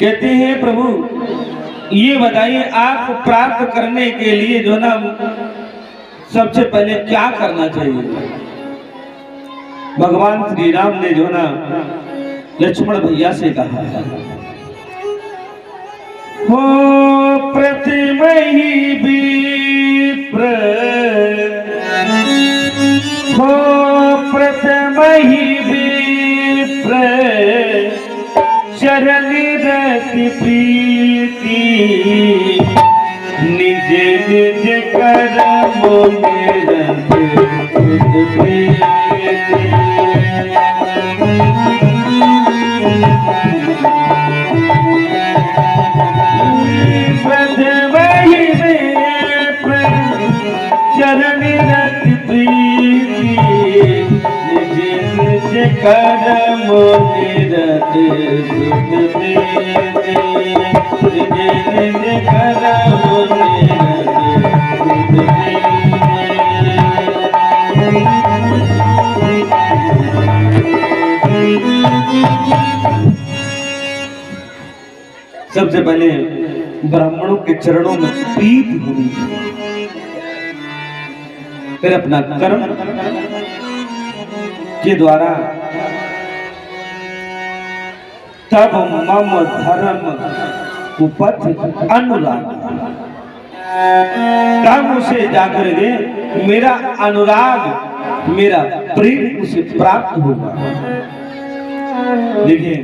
कहते हैं प्रभु ये बताइए आपको प्राप्त करने के लिए जो ना सबसे पहले क्या करना चाहिए। भगवान श्री राम ने जो ना लक्ष्मण भैया से कहा हो प्रथम ही विप्र हो प्रथम ही विप्र चरणी रति प्रीति निज निज कर्मों में चरणी रति प्रीति निज निज कर्मों निरत सुख सबसे पहले ब्राह्मणों के चरणों में प्रीति होनी चाहिए, फिर अपना कर्म के द्वारा तब मम धर्म उपथ अनुराग तब उसे जाकर के मेरा अनुराग मेरा प्रेम उसे प्राप्त होगा। देखिए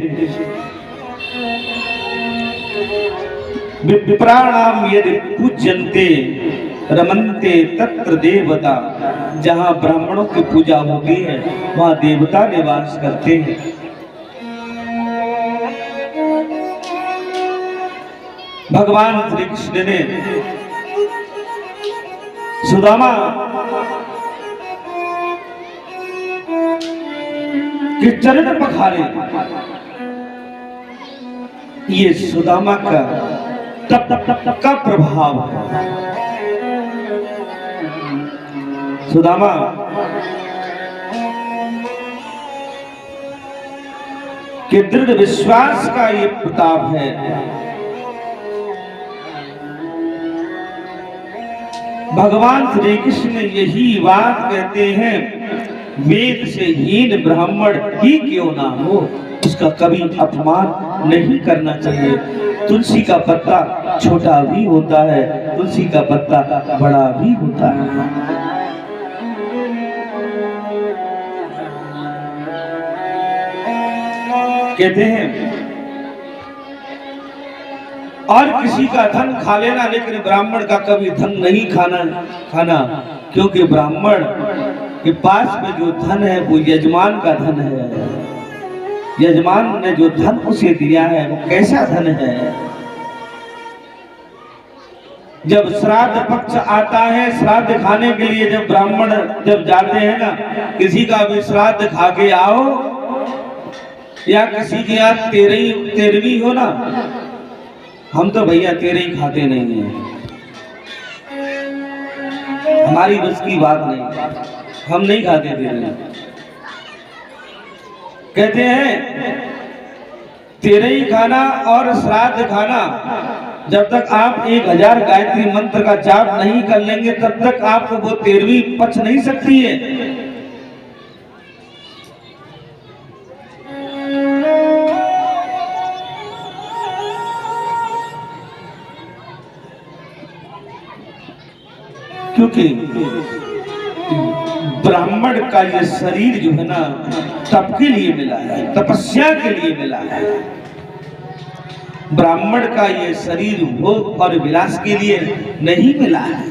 विप्राणाम यदि पूज्यन्ते रमन्ते तत्र देवता, जहां ब्राह्मणों की पूजा होती है वहां देवता निवास करते हैं। भगवान श्री कृष्ण ने सुदामा के चरण पखारे, ये सुदामा का तप का प्रभाव है। सुदामा के दृढ़ विश्वास का ये प्रताप है। भगवान श्री कृष्ण यही बात कहते हैं, वेद से हीन ब्राह्मण ही क्यों ना हो उसका कभी अपमान नहीं करना चाहिए। तुलसी का पत्ता छोटा भी होता है, तुलसी का पत्ता बड़ा भी होता है। कहते हैं और किसी का धन खा लेना, लेकिन ब्राह्मण का कभी धन नहीं खाना, क्योंकि ब्राह्मण के पास में जो धन है वो यजमान का धन है। यजमान ने जो धन उसे दिया है वो कैसा धन है। जब श्राद्ध पक्ष आता है, श्राद्ध खाने के लिए जब ब्राह्मण जब जाते हैं ना, किसी का भी श्राद्ध खा के आओ या किसी के यहाँ तेरहवीं हो ना, हम तो भैया तेरे ही खाते नहीं है, हमारी बस की बात नहीं, हम नहीं खाते तेरे। कहते हैं तेरे ही खाना और श्राद्ध खाना, जब तक आप 1000 गायत्री मंत्र का जाप नहीं कर लेंगे तब तक आपको वो 13वीं पच नहीं सकती है। क्योंकि ब्राह्मण का ये शरीर जो है ना तप के लिए मिला है, तपस्या के लिए मिला है। ब्राह्मण का ये शरीर भोग और विलास के लिए नहीं मिला है।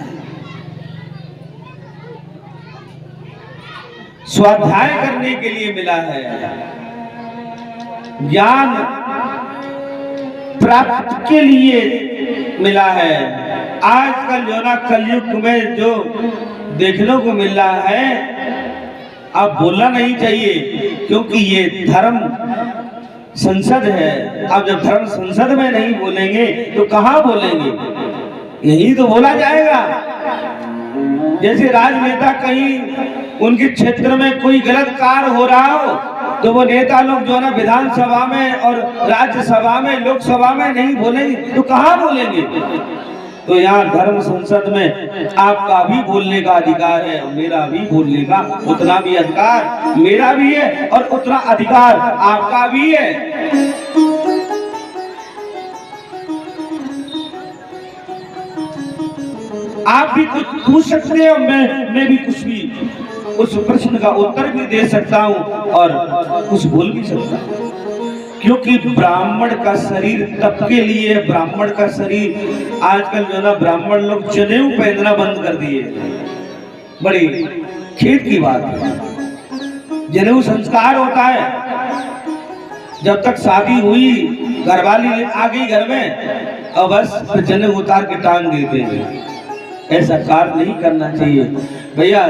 स्वाध्याय करने के लिए मिला है, ज्ञान प्राप्त के लिए मिला है। आजकल जो ना कलयुग में जो देखने को मिल रहा है, अब बोलना नहीं चाहिए, क्योंकि ये धर्म संसद है। अब जब धर्म संसद में नहीं बोलेंगे तो कहाँ बोलेंगे, यही तो बोला जाएगा। जैसे राजनेता कहीं उनके क्षेत्र में कोई गलत कार्य हो रहा हो तो वो नेता लोग जो है ना विधानसभा में और राज्यसभा में लोकसभा में नहीं बोलेंगे तो कहाँ बोलेंगे। तो यहाँ धर्म संसद में आपका भी बोलने का अधिकार है, मेरा भी बोलने का उतना भी अधिकार मेरा भी है और उतना अधिकार आपका भी है। आप भी कुछ पूछ सकते हो, मैं भी कुछ भी उस प्रश्न का उत्तर भी दे सकता हूँ और कुछ बोल भी सकता हूँ, क्योंकि ब्राह्मण का शरीर तब के लिए, ब्राह्मण का शरीर आजकल जो ना ब्राह्मण लोग जनेऊ पहनना बंद कर दिए। बड़ी खेद की बात है। जनेऊ संस्कार होता है, जब तक शादी हुई घरवाली आ गई घर में और बस जनेऊ उतार के टांग देते हैं। ऐसा कार्य नहीं करना चाहिए भैया।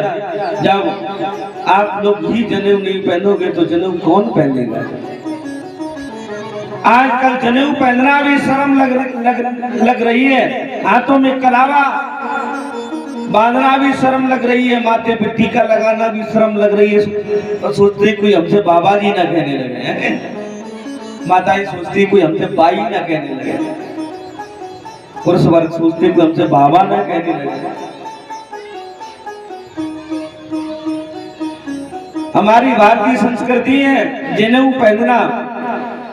जब आप लोग भी जनेऊ नहीं पहनोगे तो जनेऊ कौन पहनेगा। आजकल जनेऊ पहनना भी शर्म लग रही है, हाथों में कलावा बांधना भी शर्म लग रही है, माथे पे टीका लगाना भी शर्म लग रही है। तो सोचते कोई हमसे बाबा जी ना कहने लगे, माताएं सोचती कोई हमसे बाई ना कहने लगे, पुरुष वर्ग सोचते कोई हमसे बाबा ना कहने लगे। हमारी भारतीय संस्कृति है जनेऊ पहनना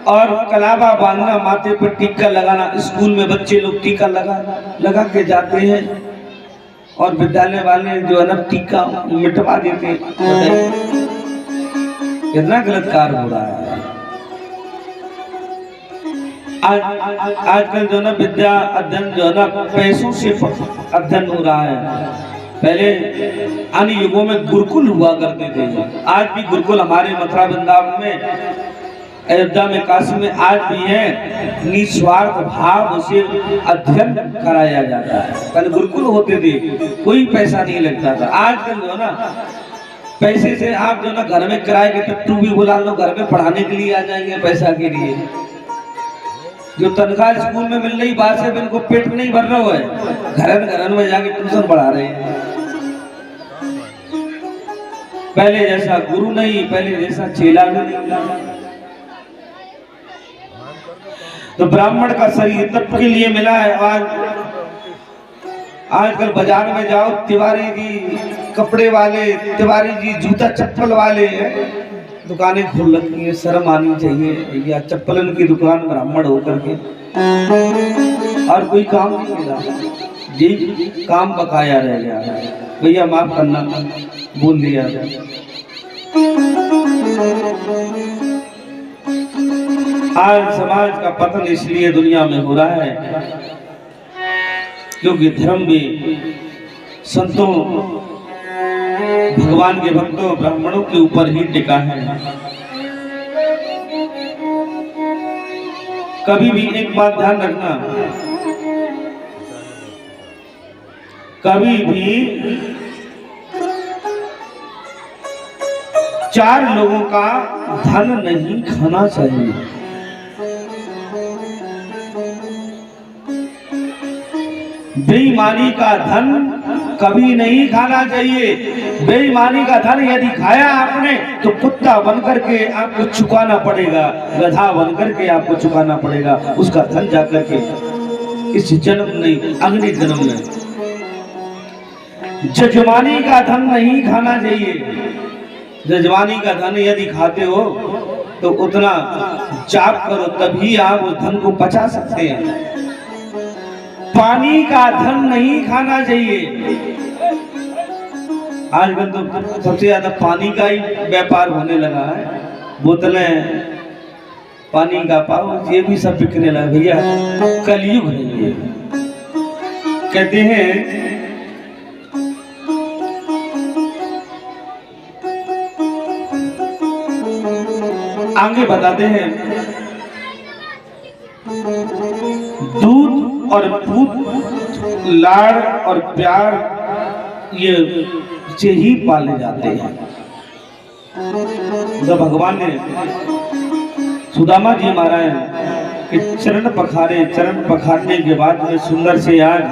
और कलावा बांधना, माथे पर टीका लगाना। स्कूल में बच्चे लोग टीका लगा के जाते हैं और विद्यालय वाले जो है ना टीका मिटवा देते हैं। कितना गलत कार्य हो रहा है। आजकल जो ना विद्या अध्ययन जो है ना पैसों से अध्ययन हो रहा है। पहले अन्य युगों में गुरुकुल हुआ करते थे, आज भी गुरुकुल हमारे मथुरा वृंदावन में, अयोध्या में, काशी में आज भी है। निस्वार्थ भाव से अध्ययन कराया जाता है। पहले गुरुकुल होते थे, कोई पैसा नहीं लगता था। आजकल जो है ना पैसे से आप जो ना घर में किराए के टट्टू भी बुला लो, घर में पढ़ाने के लिए आ जाएंगे पैसा के लिए। जो तनख्वाह स्कूल में मिल रही बात से इनको पेट नहीं भर रहा है, घर में जाके ट्यूशन पढ़ा रहे हैं। पहले जैसा गुरु नहीं, पहले जैसा चेला भी नहीं। तो ब्राह्मण का शरीर तब के लिए मिला है। आजकल बाजार में जाओ, तिवारी जी कपड़े वाले, तिवारी जी जूता चप्पल वाले दुकानें खोल रखी है। शर्म आनी चाहिए या चप्पलन की दुकान ब्राह्मण होकर के, और कोई काम नहीं मिला जी, काम बकाया रह गया। भैया माफ करना, बोल दिया। आज समाज का पतन इसलिए दुनिया में हो रहा है क्योंकि धर्म भी संतों, भगवान के भक्तों, ब्राह्मणों के ऊपर ही टिका है। कभी भी एक बात ध्यान रखना, कभी भी 4 लोगों का धन नहीं खाना चाहिए। बेईमानी का धन कभी नहीं खाना चाहिए। बेईमानी का धन यदि खाया आपने तो कुत्ता बनकर के आपको चुकाना पड़ेगा, गधा बनकर के आपको चुकाना पड़ेगा उसका धन जाकर के, इस जन्म नहीं अगले जन्म में। जजमानी का धन नहीं खाना चाहिए। जजमानी का धन यदि खाते हो तो उतना जाप करो, तभी आप उस धन को बचा सकते हैं। पानी का धन नहीं खाना चाहिए। आजकल तो सबसे ज्यादा पानी का ही व्यापार होने लगा है। बोतलें पानी का पाव, ये भी सब बिकने लगा। भैया कलयुग है ये। कहते हैं आगे बताते हैं, दूध और दूध, लाड़ और प्यार ये से ही पाले जाते हैं। जब भगवान ने सुदामा जी महाराज के चरण पखारे, चरण पखारने के बाद में सुंदर से आज